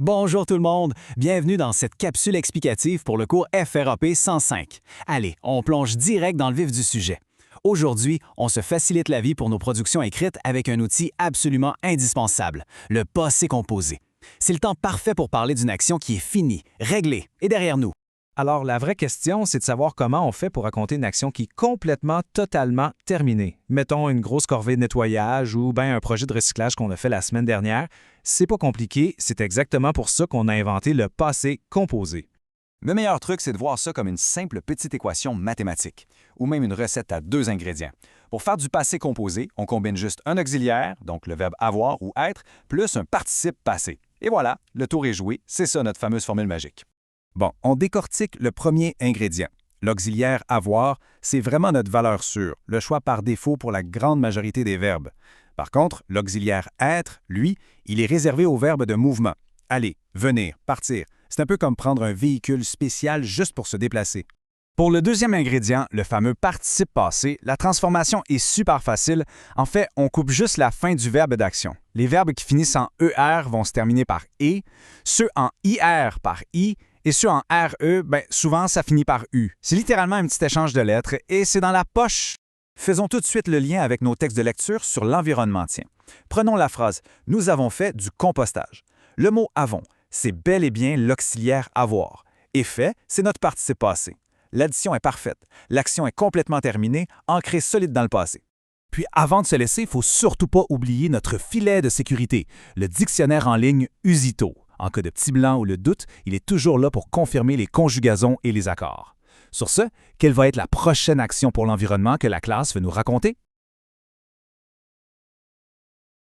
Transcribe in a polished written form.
Bonjour tout le monde, bienvenue dans cette capsule explicative pour le cours FRAP 105. Allez, on plonge direct dans le vif du sujet. Aujourd'hui, on se facilite la vie pour nos productions écrites avec un outil absolument indispensable, le passé composé. C'est le temps parfait pour parler d'une action qui est finie, réglée et derrière nous. Alors, la vraie question, c'est de savoir comment on fait pour raconter une action qui est complètement, totalement terminée. Mettons une grosse corvée de nettoyage ou bien un projet de recyclage qu'on a fait la semaine dernière. C'est pas compliqué, c'est exactement pour ça qu'on a inventé le passé composé. Le meilleur truc, c'est de voir ça comme une simple petite équation mathématique, ou même une recette à 2 ingrédients. Pour faire du passé composé, on combine juste un auxiliaire, donc le verbe avoir ou être, plus un participe passé. Et voilà, le tour est joué, c'est ça notre fameuse formule magique. Bon, on décortique le premier ingrédient. L'auxiliaire avoir, c'est vraiment notre valeur sûre, le choix par défaut pour la grande majorité des verbes. Par contre, l'auxiliaire être, lui, il est réservé aux verbes de mouvement. Aller, venir, partir. C'est un peu comme prendre un véhicule spécial juste pour se déplacer. Pour le deuxième ingrédient, le fameux participe passé, la transformation est super facile. En fait, on coupe juste la fin du verbe d'action. Les verbes qui finissent en ER vont se terminer par E, ceux en IR par I, et ceux en RE, souvent ça finit par U. C'est littéralement un petit échange de lettres et c'est dans la poche. Faisons tout de suite le lien avec nos textes de lecture sur l'environnement. Tiens. Prenons la phrase « Nous avons fait du compostage ». Le mot « avons », c'est bel et bien l'auxiliaire « avoir ». Et fait, c'est notre participe passé. L'addition est parfaite. L'action est complètement terminée, ancrée solide dans le passé. Puis avant de se laisser, il ne faut surtout pas oublier notre filet de sécurité, le dictionnaire en ligne Usito. En cas de petit blanc ou le doute, il est toujours là pour confirmer les conjugaisons et les accords. Sur ce, quelle va être la prochaine action pour l'environnement que la classe veut nous raconter?